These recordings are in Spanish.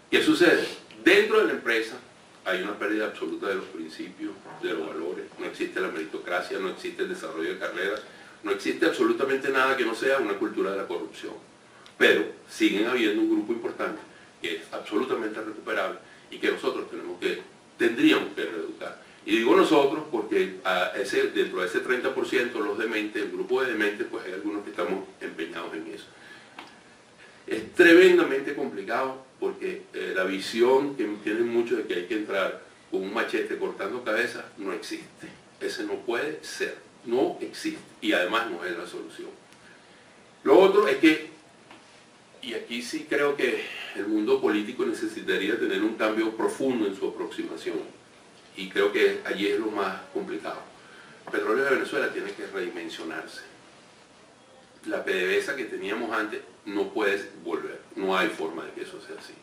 ¿Qué sucede? Dentro de la empresa hay una pérdida absoluta de los principios, de los valores, no existe la meritocracia, no existe el desarrollo de carreras, no existe absolutamente nada que no sea una cultura de la corrupción. Pero siguen habiendo un grupo importante que es absolutamente recuperable y que nosotros tendríamos que reeducar. Y digo nosotros porque dentro de ese 30%, los dementes, el grupo de dementes, pues hay algunos que estamos empeñados en eso. Es tremendamente complicado porque la visión que tienen muchos de que hay que entrar con un machete cortando cabezas no existe. Ese no puede ser, no existe y además no es la solución. Lo otro es que, y aquí sí creo que el mundo político necesitaría tener un cambio profundo en su aproximación y creo que allí es lo más complicado. Petróleo de Venezuela tiene que redimensionarse. La PDVSA que teníamos antes no puede volver, no hay forma de que eso sea así.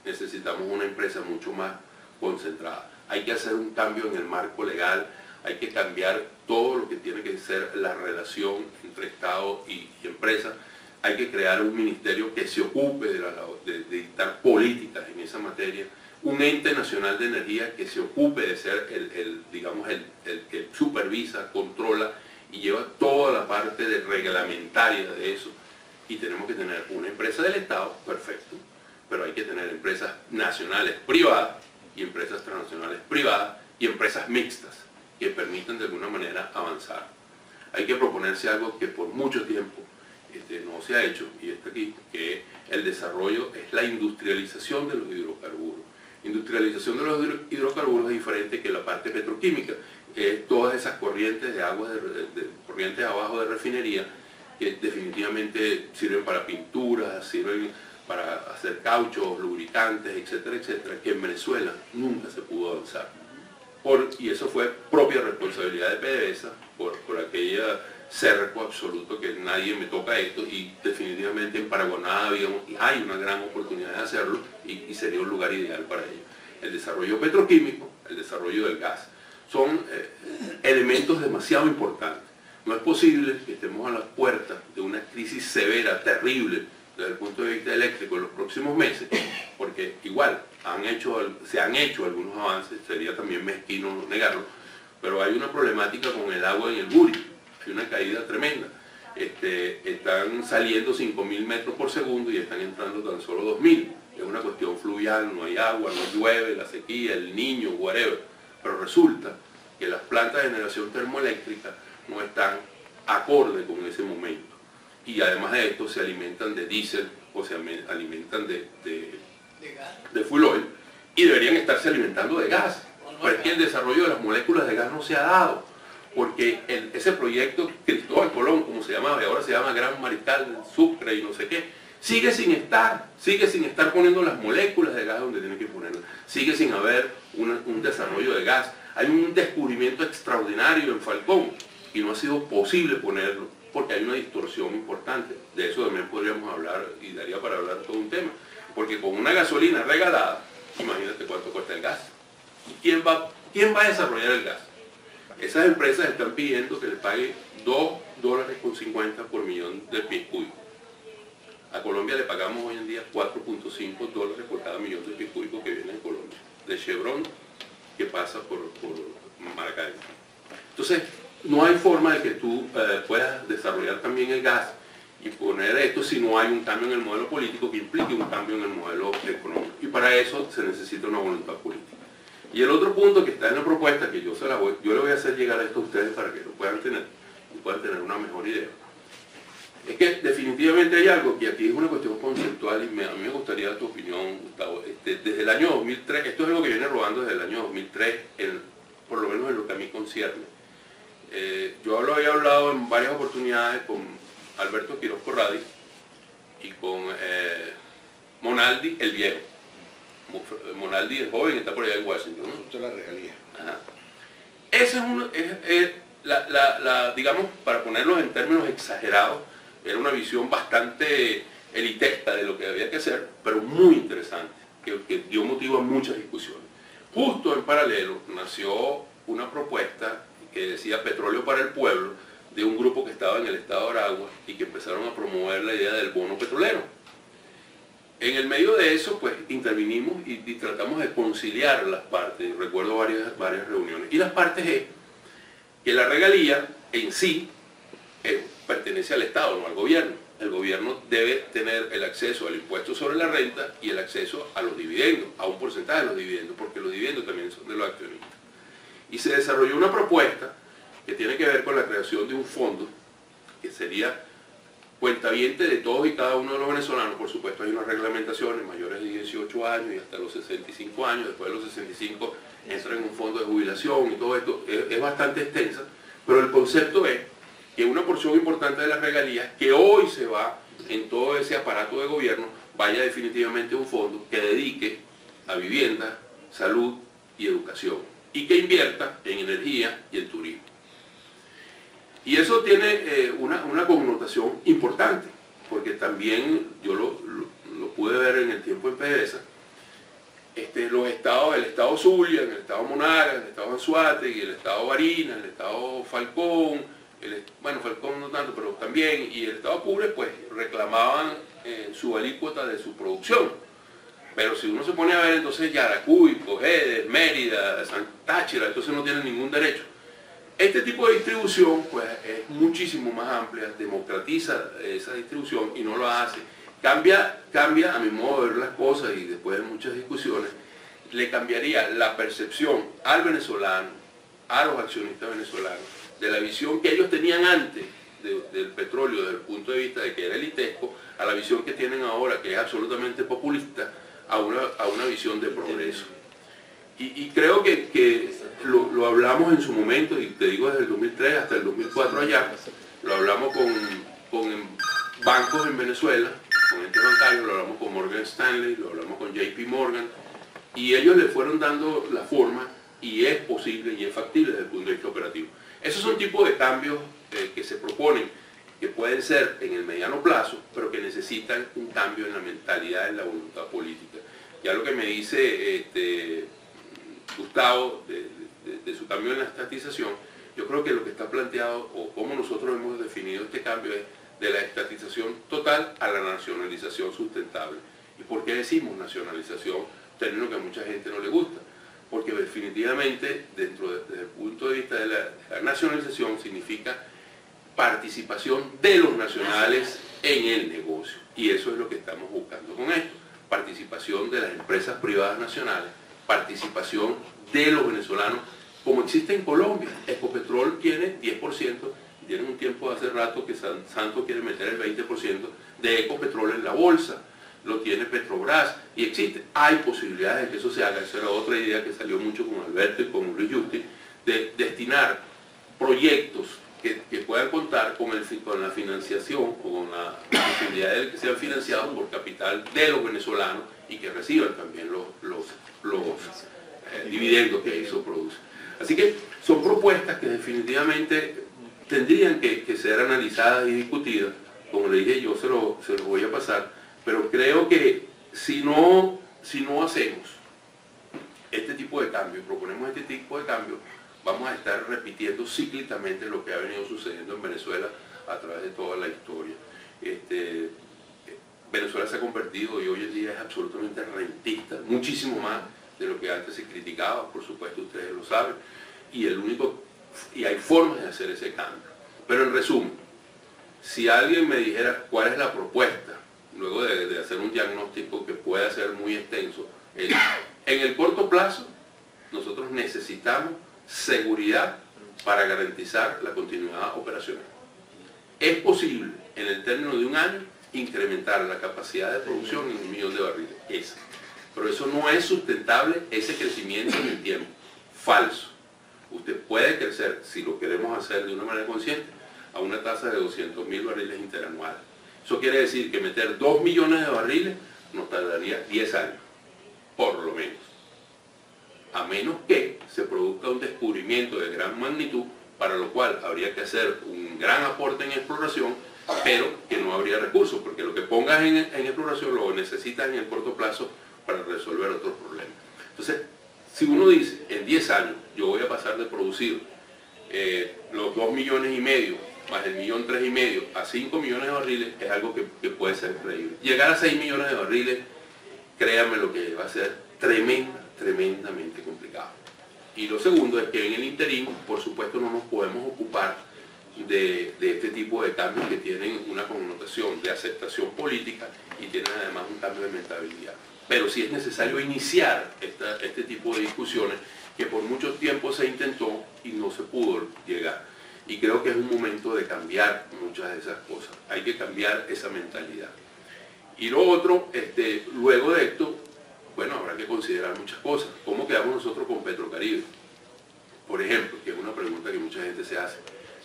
Necesitamos una empresa mucho más concentrada. Hay que hacer un cambio en el marco legal, hay que cambiar todo lo que tiene que ser la relación entre Estado y empresa. Hay que crear un ministerio que se ocupe de dictar políticas en esa materia, un ente nacional de energía que se ocupe de ser el que supervisa, controla y lleva toda la parte reglamentaria de eso. Y tenemos que tener una empresa del Estado, perfecto, pero hay que tener empresas nacionales privadas y empresas transnacionales privadas y empresas mixtas que permitan de alguna manera avanzar. Hay que proponerse algo que por mucho tiempo no se ha hecho, y está aquí, que el desarrollo es la industrialización de los hidrocarburos. Industrialización de los hidrocarburos es diferente que la parte petroquímica. Todas esas corrientes de agua, corrientes abajo de refinería, que definitivamente sirven para pinturas, sirven para hacer cauchos, lubricantes, etcétera, etcétera, que en Venezuela nunca se pudo avanzar. Y eso fue propia responsabilidad de PDVSA, por aquella cerco absoluto que nadie me toca esto, y definitivamente en Paraguaná hay una gran oportunidad de hacerlo y sería un lugar ideal para ello. El desarrollo petroquímico, el desarrollo del gas, son elementos demasiado importantes. No es posible que estemos a las puertas de una crisis severa, terrible, desde el punto de vista eléctrico en los próximos meses, porque igual se han hecho algunos avances, sería también mezquino negarlo, pero hay una problemática con el agua en el Guri, hay una caída tremenda. Están saliendo 5.000 metros por segundo y están entrando tan solo 2.000. Es una cuestión fluvial, no hay agua, no llueve, la sequía, el Niño, whatever. Pero resulta que las plantas de generación termoeléctrica no están acorde con ese momento. Y además de esto se alimentan de diésel o se alimentan de fuel oil y deberían estarse alimentando de gas. Pero es que el desarrollo de las moléculas de gas no se ha dado, porque ese proyecto Cristóbal Colón, como se llamaba, y ahora se llama Gran Mariscal Sucre y no sé qué, sigue sin estar poniendo las moléculas de gas donde tiene que ponerlas, sigue sin haber un desarrollo de gas. Hay un descubrimiento extraordinario en Falcón y no ha sido posible ponerlo porque hay una distorsión importante. De eso también podríamos hablar y daría para hablar todo un tema, porque con una gasolina regalada, imagínate cuánto cuesta el gas. ¿Y quién va a desarrollar el gas? Esas empresas están pidiendo que les pague $2.50 por millón de pies cúbicos. A Colombia le pagamos hoy en día $4.5 por cada millón de pies cúbicos que viene de Colombia, de Chevron que pasa por Maracaibo. Entonces, no hay forma de que tú puedas desarrollar también el gas y poner esto si no hay un cambio en el modelo político que implique un cambio en el modelo económico. Y para eso se necesita una voluntad política. Y el otro punto que está en la propuesta, que yo le voy a hacer llegar a esto a ustedes para que lo puedan tener y puedan tener una mejor idea, es que definitivamente hay algo que aquí es una cuestión conceptual y a mí me gustaría tu opinión, Gustavo. Desde el año 2003, esto es algo que viene rodando desde el año 2003, por lo menos en lo que a mí concierne. Yo lo había hablado en varias oportunidades con Alberto Quiroz Corradi y con Monaldi el viejo. Monaldi el joven está por allá en Washington, ¿no? Esto es la regalía. Ajá. Esa es digamos, para ponerlos en términos exagerados, era una visión bastante elitista de lo que había que hacer, pero muy interesante, que dio motivo a muchas discusiones. Justo en paralelo nació una propuesta que decía Petróleo para el Pueblo, de un grupo que estaba en el estado de Aragua y que empezaron a promover la idea del bono petrolero. En el medio de eso, pues intervinimos y tratamos de conciliar las partes. Recuerdo varias reuniones. Y las partes es que la regalía en sí pertenece al Estado, no al gobierno. El gobierno debe tener el acceso al impuesto sobre la renta y el acceso a los dividendos, a un porcentaje de los dividendos, porque los dividendos también son de los accionistas. Y se desarrolló una propuesta que tiene que ver con la creación de un fondo que sería cuentaviente de todos y cada uno de los venezolanos. Por supuesto hay unas reglamentaciones, mayores de 18 años y hasta los 65 años, después de los 65 entran en un fondo de jubilación y todo esto, es bastante extensa, pero el concepto es que una porción importante de las regalías que hoy se va en todo ese aparato de gobierno, vaya definitivamente a un fondo que dedique a vivienda, salud y educación, y que invierta en energía y en turismo. Y eso tiene una connotación importante, porque también yo lo pude ver en el tiempo en PDVSA, los estados, el estado Zulia, el estado Monagas, el estado Anzoátegui, el estado Barinas, el estado Falcón, bueno, Falcón no tanto, pero también, y el estado Apure, pues reclamaban su alícuota de su producción. Pero si uno se pone a ver, entonces Yaracuy, Cojedes, Mérida, Táchira, entonces no tienen ningún derecho. Este tipo de distribución pues es muchísimo más amplia, democratiza esa distribución y no lo hace. Cambia a mi modo de ver las cosas, y después de muchas discusiones, le cambiaría la percepción al venezolano, a los accionistas venezolanos, de la visión que ellos tenían antes del petróleo desde el punto de vista de que era elitesco, a la visión que tienen ahora, que es absolutamente populista, a una visión de progreso. Y creo que lo hablamos en su momento, y te digo desde el 2003 hasta el 2004 allá, lo hablamos con bancos en Venezuela, con entes bancarios, lo hablamos con Morgan Stanley, lo hablamos con JP Morgan, y ellos le fueron dando la forma, y es posible y es factible desde el punto de vista operativo. Esos son tipos de cambios que se proponen, que pueden ser en el mediano plazo, pero que necesitan un cambio en la mentalidad, en la voluntad política. Ya lo que me dice Gustavo de su cambio en la estatización, yo creo que lo que está planteado, o cómo nosotros hemos definido este cambio, es de la estatización total a la nacionalización sustentable. ¿Y por qué decimos nacionalización? Término que a mucha gente no le gusta. Porque definitivamente, desde el punto de vista de la nacionalización, significa participación de los nacionales en el negocio. Y eso es lo que estamos buscando con esto. Participación de las empresas privadas nacionales, participación de los venezolanos, como existe en Colombia. Ecopetrol tiene 10%, tienen un tiempo de hace rato que Santo quiere meter el 20% de Ecopetrol en la bolsa. Lo tiene Petrobras y existe. Hay posibilidades de que eso se haga. Esa era otra idea que salió mucho con Alberto y con Luis Justi, de destinar proyectos que puedan contar con la financiación o con la posibilidad de que sean financiados por capital de los venezolanos y que reciban también los dividendos que eso produce. Así que son propuestas que definitivamente tendrían que ser analizadas y discutidas. Como le dije, yo se lo voy a pasar. Pero creo que si no hacemos este tipo de cambio, proponemos este tipo de cambio, vamos a estar repitiendo cíclicamente lo que ha venido sucediendo en Venezuela a través de toda la historia. Venezuela se ha convertido y hoy en día es absolutamente rentista, muchísimo más de lo que antes se criticaba, por supuesto ustedes lo saben, y hay formas de hacer ese cambio. Pero en resumen, si alguien me dijera cuál es la propuesta, luego de hacer un diagnóstico que pueda ser muy extenso, en el corto plazo nosotros necesitamos seguridad para garantizar la continuidad operacional. Es posible en el término de un año incrementar la capacidad de producción en 1 millón de barriles, pero eso no es sustentable, ese crecimiento en el tiempo, falso. Usted puede crecer, si lo queremos hacer de una manera consciente, a una tasa de 200.000 barriles interanuales. Eso quiere decir que meter 2 millones de barriles nos tardaría 10 años, por lo menos. A menos que se produzca un descubrimiento de gran magnitud, para lo cual habría que hacer un gran aporte en exploración, pero que no habría recursos, porque lo que pongas en exploración lo necesitas en el corto plazo para resolver otros problemas. Entonces, si uno dice, en 10 años yo voy a pasar de producir los 2,5 millones más el 1,3 millones a 5 millones de barriles, es algo que puede ser creíble. Llegar a 6 millones de barriles créanme lo que va a ser tremendamente complicado. Y lo segundo es que en el interín, por supuesto, no nos podemos ocupar de este tipo de cambios que tienen una connotación de aceptación política y tienen además un cambio de mentalidad. Pero sí es necesario iniciar este tipo de discusiones que por mucho tiempo se intentó y no se pudo llegar. Y creo que es un momento de cambiar muchas de esas cosas. Hay que cambiar esa mentalidad. Y lo otro, luego de esto, bueno, habrá que considerar muchas cosas. ¿Cómo quedamos nosotros con Petrocaribe? Por ejemplo, que es una pregunta que mucha gente se hace.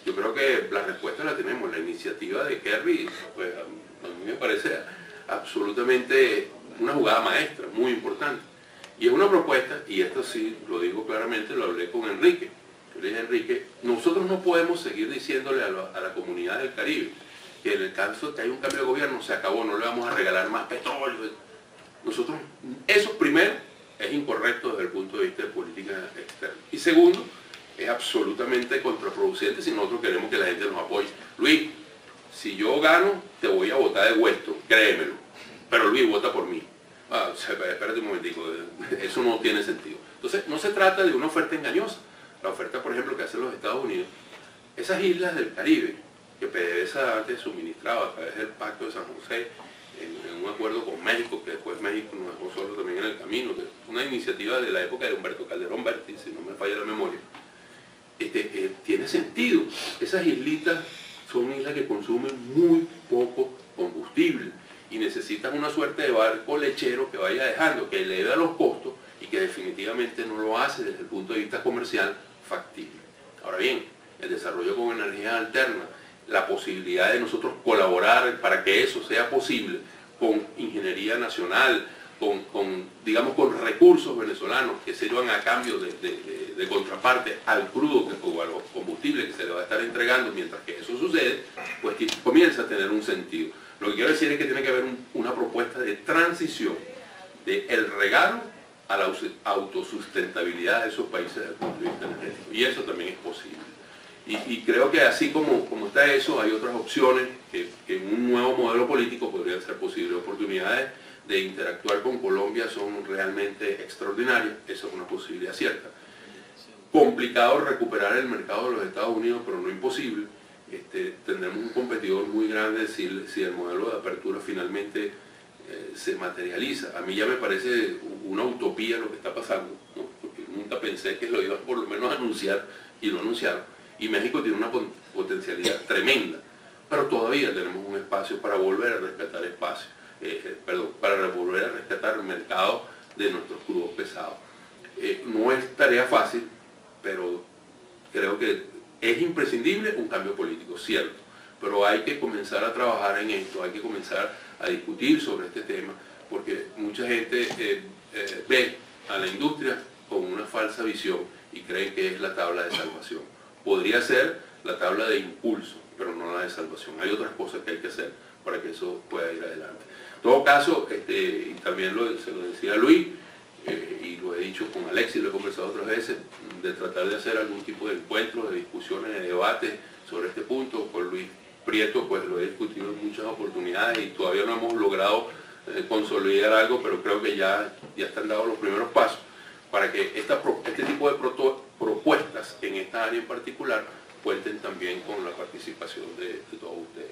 Yo creo que la respuesta la tenemos. La iniciativa de Kerry, pues a mí me parece absolutamente una jugada maestra, muy importante. Y es una propuesta, y esto sí lo digo claramente, lo hablé con Enrique. Yo le dije a Enrique, nosotros no podemos seguir diciéndole a la comunidad del Caribe que en el caso de que hay un cambio de gobierno se acabó, no le vamos a regalar más petróleo. Nosotros, eso primero es incorrecto desde el punto de vista de política externa. Y segundo, es absolutamente contraproducente si nosotros queremos que la gente nos apoye. Luis, si yo gano, te voy a votar de vuelto, créemelo. Pero Luis, vota por mí. Espérate un momentico, eso no tiene sentido. Entonces, no se trata de una oferta engañosa. La oferta, por ejemplo, que hacen los Estados Unidos, esas islas del Caribe, que PDVSA antes suministraba a través del Pacto de San José, en un acuerdo con México, que después México nos dejó solo también en el camino, que es una iniciativa de la época de Humberto Calderón Berti, si no me falla la memoria, tiene sentido. Esas islitas son islas que consumen muy poco combustible y necesitan una suerte de barco lechero que vaya dejando, que eleve a los costos y que definitivamente no lo hace desde el punto de vista comercial factible. Ahora bien, el desarrollo con energías alternas, la posibilidad de nosotros colaborar para que eso sea posible con ingeniería nacional, digamos, con recursos venezolanos que sirvan a cambio de contraparte al crudo o a los combustibles que se le va a estar entregando mientras que eso sucede, pues comienza a tener un sentido. Lo que quiero decir es que tiene que haber una propuesta de transición del regalo a la autosustentabilidad de esos países desde el punto de vista energético. Y eso también es posible. Y creo que así como está eso, hay otras opciones que en un nuevo modelo político podrían ser posibles. Oportunidades de interactuar con Colombia son realmente extraordinarias, esa es una posibilidad cierta. Complicado recuperar el mercado de los Estados Unidos, pero no imposible. Tendremos un competidor muy grande si el modelo de apertura finalmente se materializa. A mí ya me parece una utopía lo que está pasando, ¿no? Porque nunca pensé que lo iban por lo menos a anunciar y lo anunciaron. Y México tiene una potencialidad tremenda, pero todavía tenemos un espacio para volver a rescatar para volver a rescatar el mercado de nuestros crudos pesados. No es tarea fácil, pero creo que es imprescindible un cambio político, cierto, pero hay que comenzar a trabajar en esto, hay que comenzar a discutir sobre este tema, porque mucha gente ve a la industria con una falsa visión y creen que es la tabla de salvación. Podría ser la tabla de impulso, pero no la de salvación. Hay otras cosas que hay que hacer para que eso pueda ir adelante. En todo caso, y también se lo decía Luis, y lo he dicho con Alexis, lo he conversado otras veces, de tratar de hacer algún tipo de encuentros, de discusiones, de debates sobre este punto. Con Luis Prieto pues lo he discutido en muchas oportunidades y todavía no hemos logrado consolidar algo, pero creo que ya están dados los primeros pasos para que este tipo de propuestas en esta área en particular cuenten también con la participación de todos ustedes.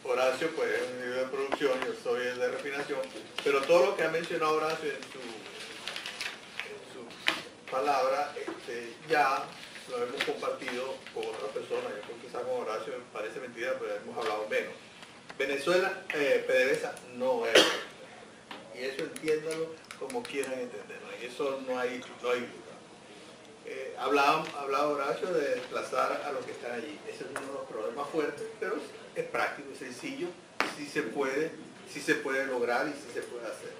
Horacio pues es un nivel de producción, yo soy el de refinación, pero todo lo que ha mencionado Horacio en su palabra ya lo hemos compartido con otras personas. Yo creo que quizás con Horacio me parece mentira, pero hemos hablado menos. Venezuela, PDVSA no es, y eso entiéndalo como quieran entenderlo, y eso no hay duda. Hablaba Horacio de desplazar a los que están allí. Ese es uno de los problemas fuertes, pero es práctico y sencillo, sí se puede lograr y sí se puede hacer.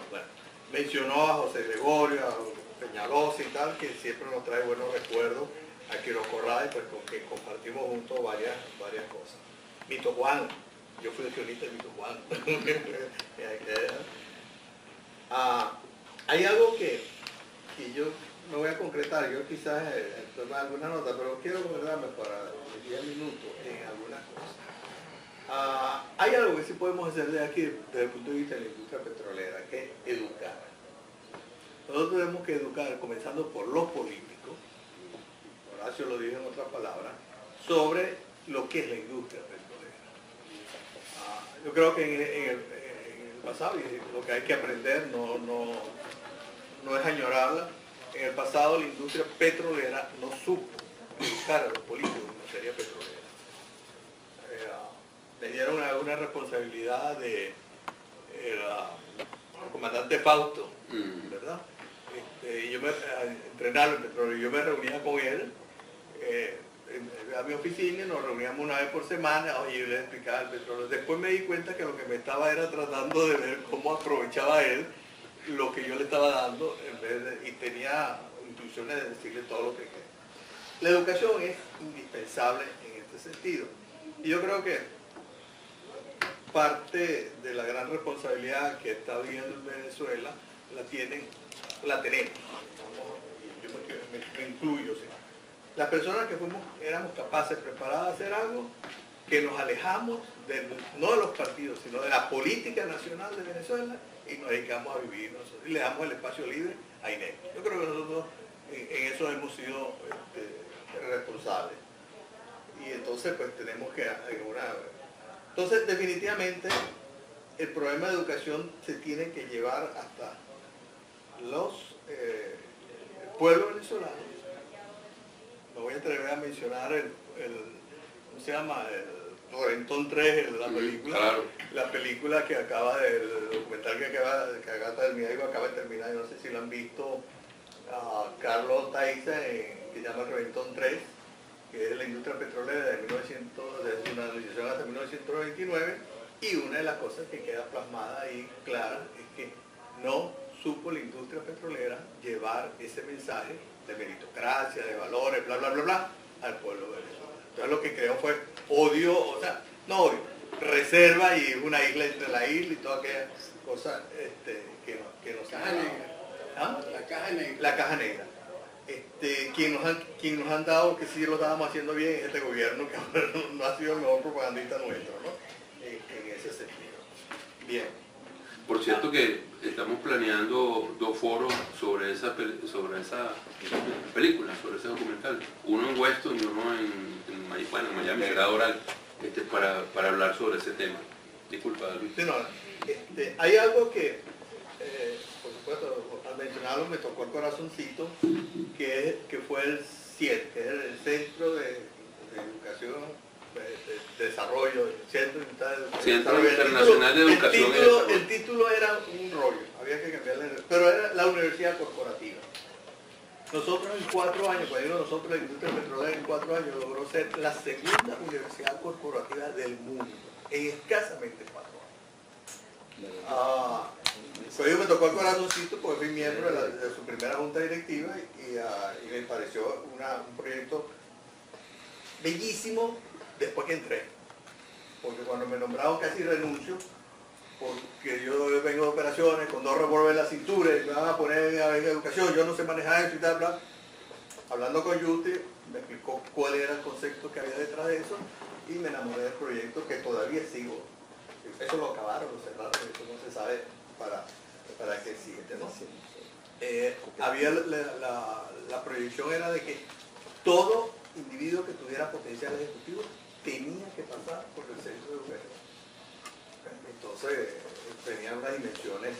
Bueno, mencionó a José Gregorio, a Peñalosa y tal, que siempre nos trae buenos recuerdos a Quiroz Corrales, pues con que compartimos juntos varias cosas. Mito Juan, yo fui accionista de Mito Juan. Hay algo que yo no voy a concretar, yo quizás tomar alguna nota, pero quiero concretarme para 10 minutos en algunas cosas. Hay algo que sí podemos hacer de aquí desde el punto de vista de la industria petrolera, que es educar. Nosotros tenemos que educar, comenzando por los políticos, Horacio lo dijo en otras palabras, sobre lo que es la industria petrolera. Yo creo que en el pasado, y lo que hay que aprender no es añorarla, en el pasado la industria petrolera no supo educar a los políticos en materia petrolera. Le dieron una responsabilidad de el comandante Fausto, ¿verdad? Y yo entrenaba el petróleo, yo me reunía con él a mi oficina y nos reuníamos una vez por semana, oye, yo le explicaba el petróleo. Después me di cuenta que lo que me estaba era tratando de ver cómo aprovechaba él lo que yo le estaba dando y tenía instrucciones de decirle todo lo que quería. La educación es indispensable en este sentido. Y yo creo que parte de la gran responsabilidad que está viviendo en Venezuela la tenemos. Yo me incluyo. ¿Sí? Las personas que éramos capaces, preparadas a hacer algo, que nos alejamos no de los partidos, sino de la política nacional de Venezuela y nos dedicamos a vivir nosotros y le damos el espacio libre a Inés. Yo creo que nosotros en eso hemos sido responsables. Y entonces pues tenemos que Entonces definitivamente el problema de educación se tiene que llevar hasta el pueblo venezolano. Me voy a atrever a mencionar ¿cómo se llama? El Reventón 3, la película. Claro. La película que acaba el documental que acaba de terminar, yo no sé si lo han visto, Carlos Taiza, que se llama El Reventón 3, que es la industria petrolera desde su nacionalización hasta 1929, y una de las cosas que queda plasmada ahí clara es que no supo la industria petrolera llevar ese mensaje de meritocracia, de valores, bla, bla, bla, bla, al pueblo venezolano. Entonces lo que creó fue odio, o sea, no odio, reserva y una isla entre la isla y todas aquellas cosas que nos Caja negra. ¿Ah? La caja negra. La caja negra. Quien nos han dado que sí lo estábamos haciendo bien es este gobierno, que ahora no ha sido el mejor propagandista nuestro, ¿no? En ese sentido. Bien. Por cierto que estamos planeando 2 foros sobre esa película, sobre ese documental. Uno en Weston y uno en Miami, será oral, para hablar sobre ese tema. Disculpa, Luis. Sí, no, hay algo que, por supuesto, al mencionarlo me tocó el corazoncito, que fue el CIED, que es el Centro de Educación, de Desarrollo, Centro Internacional de Educación. El título era un rollo, había que cambiarle, pero era la Universidad Corporativa. Nosotros en 4 años, cuando digo nosotros, la industria petrolera en 4 años logró ser la segunda universidad corporativa del mundo, en escasamente 4 años. Pues yo me tocó el corazoncito porque fui miembro de su primera junta directiva y me pareció un proyecto bellísimo después que entré. Porque cuando me nombraron casi renuncio, porque yo vengo de operaciones con 2 revólveres en la cintura y me van a poner en educación, yo no sé manejar eso y tal, bla. Hablando con Yuti, me explicó cuál era el concepto que había detrás de eso y me enamoré del proyecto que todavía sigo. Eso lo acabaron, lo cerraron, eso no se sabe para qué sigue, ¿no? Había la proyección era de que todo individuo que tuviera potencial ejecutivo tenía que pasar por el centro de educación. Entonces tenía unas dimensiones.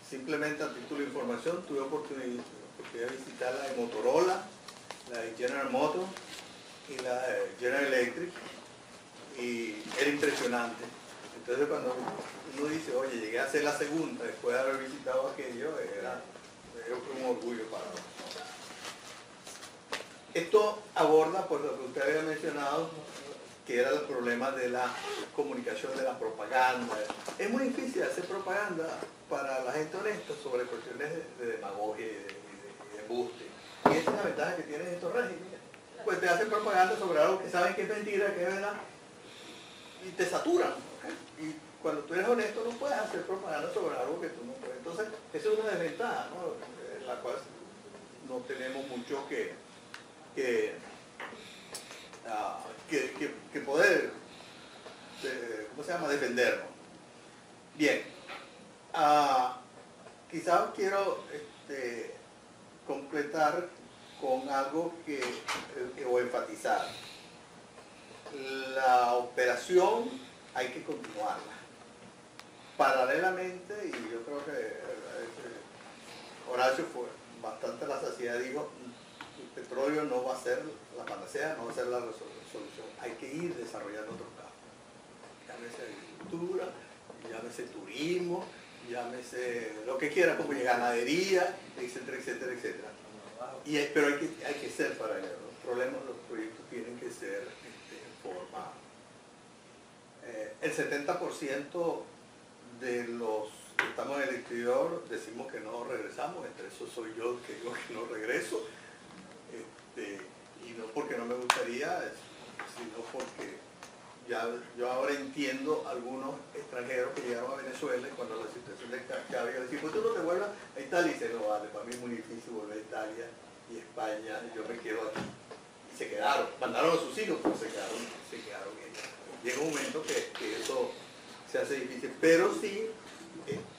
Simplemente a título de información tuve oportunidad de visitar la de Motorola, la de General Motors y la de General Electric, y era impresionante. Entonces cuando uno dice, oye, llegué a ser la segunda después de haber visitado aquello, era un orgullo para nosotros. Esto aborda, pues, lo que usted había mencionado, que era el problema de la comunicación, de la propaganda. Es muy difícil hacer propaganda para la gente honesta sobre cuestiones de demagogia y de embuste. Y esa es la ventaja que tienen estos regímenes. Pues te hacen propaganda sobre algo que saben que es mentira, que es verdad, y te saturan. ¿Okay? Y cuando tú eres honesto no puedes hacer propaganda sobre algo que tú no puedes. Entonces, esa es una desventaja, ¿no? En la cual no tenemos mucho que que poder, ¿cómo se llama?, defendernos. Bien, quizás quiero completar con algo o enfatizar. La operación hay que continuarla. Paralelamente, y yo creo que Horacio fue bastante la saciedad, dijo, el petróleo no va a ser la panacea, no va a ser la solución. Hay que ir desarrollando otros campos. Llámese agricultura, llámese turismo, llámese lo que quiera, como ganadería, etcétera, etcétera, etcétera. Pero hay que ser paralelo. Los proyectos tienen que ser en forma. El 70% de los que estamos en el exterior decimos que no regresamos, entre eso soy yo que digo que no regreso, y no porque no me gustaría, sino porque yo ahora entiendo algunos extranjeros que llegaron a Venezuela y cuando la situación de Chávez, yo decía, pues tú no te vuelvas a Italia, y dice, no vale, para mí es muy difícil volver a Italia y España, yo me quedo aquí. Y se quedaron, mandaron a sus hijos, pero se quedaron ellos. Llega un momento que eso se hace difícil, pero sí,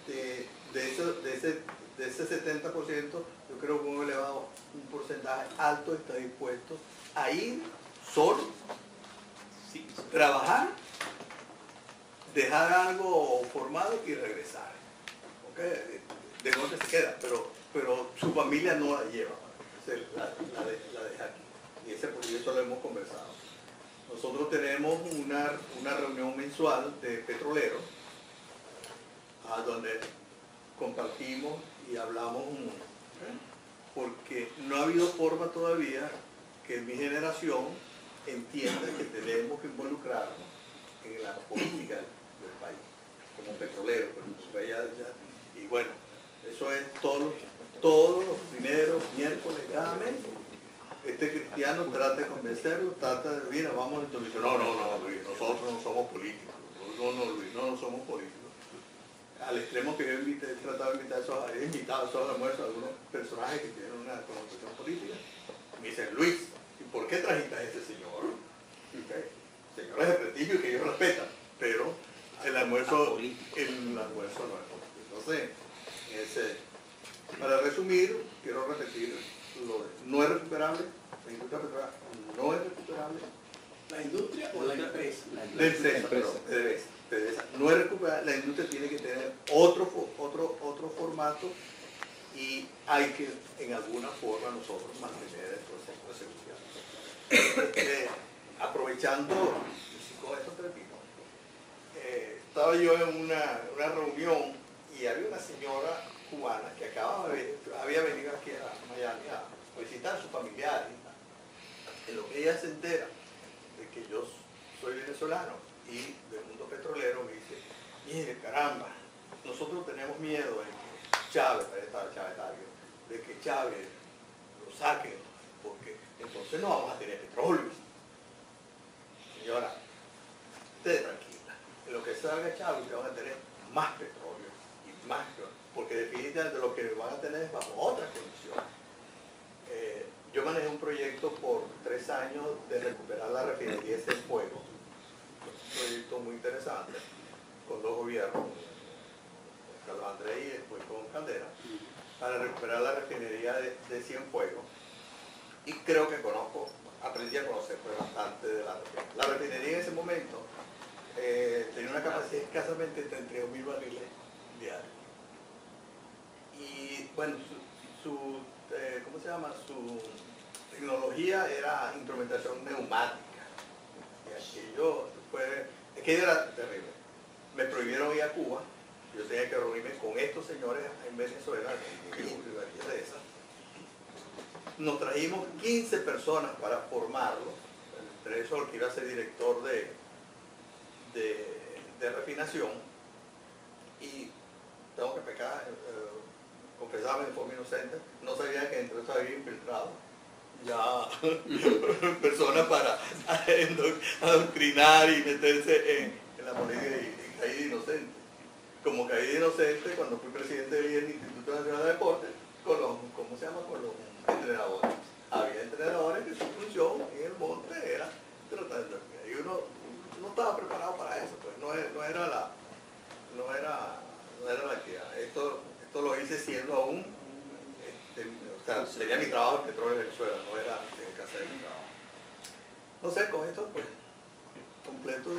de ese 70%, yo creo que un porcentaje alto está dispuesto a ir solo, sí, trabajar, dejar algo formado y regresar. ¿Okay? De dónde se queda, pero su familia no la lleva, la deja aquí. Y eso lo hemos conversado. Nosotros tenemos una reunión mensual de petroleros, donde compartimos y hablamos, porque no ha habido forma todavía que mi generación entienda que tenemos que involucrarnos en la política del país, como petroleros. Y bueno, eso es todos los primeros miércoles cada mes. Este cristiano trata de convencerlo, trata de, mira, vamos, entonces dice, no, Luis, nosotros no somos políticos. Luis, no somos políticos. Al extremo que yo he tratado de invitar he invitado a esos almuerzos a algunos personajes que tienen una connotación política. Me dicen, Luis, ¿y por qué trajiste a ese señor? Okay. Señores de prestigio y que ellos respetan, pero el almuerzo no es político. Entonces, para resumir, quiero repetir lo de no es recuperable, la industria petrolera no es recuperable. ¿La industria o la empresa? La empresa. No es recuperable, la industria tiene que tener otro formato y hay que, en alguna forma, nosotros mantener el proceso de seguridad. Aprovechando, con esto termino, estaba yo en una reunión y había una señora cubana que había venido aquí a Miami a visitar a sus familiares. En lo que ella se entera de que yo soy venezolano y del mundo petrolero, me dice, mire, caramba, nosotros tenemos miedo de que Chávez de que Chávez lo saquen, porque entonces no vamos a tener petróleo. Señora, esté tranquila, en lo que salga Chávez se van a tener más petróleo y más petróleo, porque definitivamente lo que van a tener es bajo otras condiciones. Yo manejé un proyecto por 3 años de recuperar la refinería de Cienfuegos, un proyecto muy interesante, con 2 gobiernos, con Carlos Andrés y después con Caldera, para recuperar la refinería de Cienfuegos. Y creo que aprendí a conocer bastante de la refinería. La refinería en ese momento tenía una capacidad escasamente de 32.000 barriles diarios. Y bueno, ¿cómo se llama? Su tecnología era instrumentación neumática. Y aquello era terrible. Me prohibieron ir a Cuba. Yo tenía que reunirme con estos señores en Venezuela, en de esas. Nos trajimos 15 personas para formarlo. Entre eso, el que iba a ser director de refinación. Y tengo que confesarme de forma inocente, no sabía que entre eso había infiltrado ya personas para adoctrinar y meterse en la política y caí de inocente. Como caí de inocente cuando fui presidente del Instituto Nacional de Deportes, con los entrenadores. Había entrenadores que su función en el monte era Y uno no estaba preparado para eso, pues no era la que esto lo hice siendo aún, o sea, sería mi trabajo en Petróleo de Venezuela, no era en casa de mi trabajo. No sé, con esto pues completo.